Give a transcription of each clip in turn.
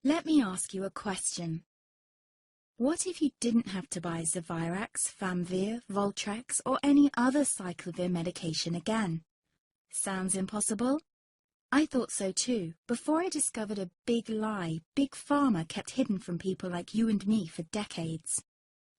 Let me ask you a question. What if you didn't have to buy Zevirax, Famvir, Voltrex, or any other cyclovir medication again? Sounds impossible? I thought so too, before I discovered a big lie Big Pharma kept hidden from people like you and me for decades.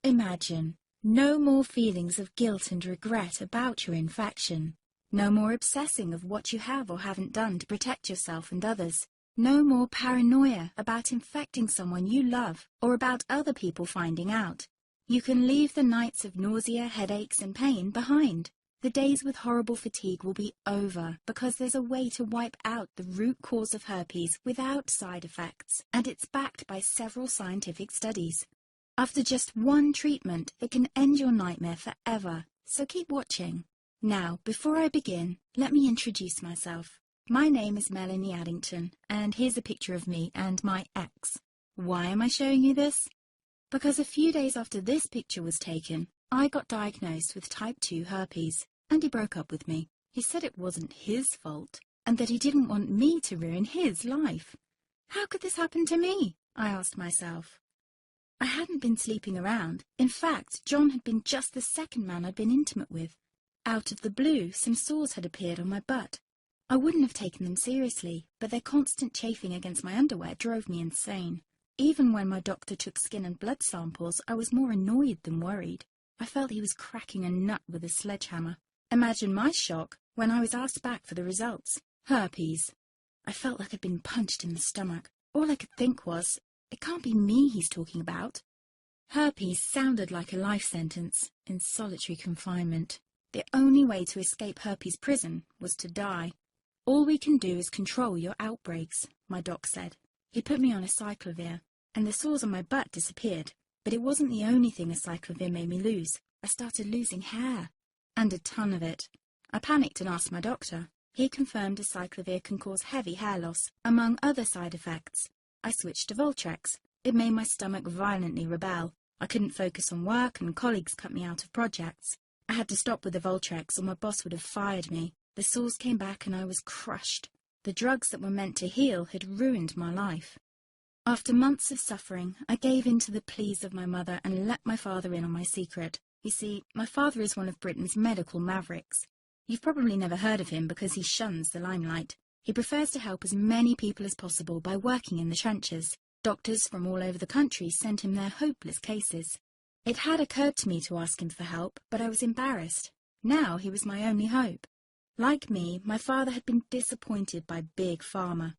Imagine, no more feelings of guilt and regret about your infection. No more obsessing of what you have or haven't done to protect yourself and others. No more paranoia about infecting someone you love or about other people finding out. You can leave the nights of nausea, headaches, and pain behind. The days with horrible fatigue will be over because there's a way to wipe out the root cause of herpes without side effects, and it's backed by several scientific studies. After just one treatment, it can end your nightmare forever, so keep watching. Now, before I begin, let me introduce myself. My name is Melanie Addington, and here's a picture of me and my ex. Why am I showing you this? Because a few days after this picture was taken, I got diagnosed with type 2 herpes, and he broke up with me. He said it wasn't his fault, and that he didn't want me to ruin his life. How could this happen to me? I asked myself. I hadn't been sleeping around. In fact, John had been just the second man I'd been intimate with. Out of the blue, some sores had appeared on my butt. I wouldn't have taken them seriously, but their constant chafing against my underwear drove me insane. Even when my doctor took skin and blood samples, I was more annoyed than worried. I felt he was cracking a nut with a sledgehammer. Imagine my shock when I was asked back for the results. Herpes. I felt like I'd been punched in the stomach. All I could think was, it can't be me he's talking about. Herpes sounded like a life sentence in solitary confinement. The only way to escape herpes prison was to die. All we can do is control your outbreaks, my doc said. He put me on a cyclovir, and the sores on my butt disappeared. But it wasn't the only thing a cyclovir made me lose. I started losing hair, and a ton of it. I panicked and asked my doctor. He confirmed a cyclovir can cause heavy hair loss, among other side effects. I switched to Voltrex. It made my stomach violently rebel. I couldn't focus on work, and colleagues cut me out of projects. I had to stop with the Voltrex, or my boss would have fired me. The sores came back and I was crushed. The drugs that were meant to heal had ruined my life. After months of suffering, I gave in to the pleas of my mother and let my father in on my secret. You see, my father is one of Britain's medical mavericks. You've probably never heard of him because he shuns the limelight. He prefers to help as many people as possible by working in the trenches. Doctors from all over the country sent him their hopeless cases. It had occurred to me to ask him for help, but I was embarrassed. Now he was my only hope. Like me, my father had been disappointed by Big Pharma.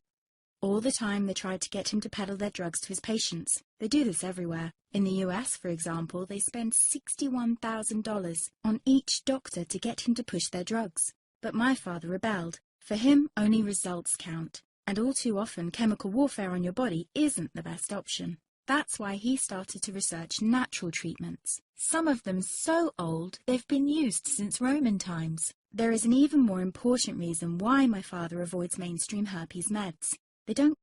All the time they tried to get him to peddle their drugs to his patients. They do this everywhere. In the US, for example, they spend $61,000 on each doctor to get him to push their drugs. But my father rebelled. For him, only results count. And all too often, chemical warfare on your body isn't the best option. That's why he started to research natural treatments. Some of them so old, they've been used since Roman times. There is an even more important reason why my father avoids mainstream herpes meds. They don't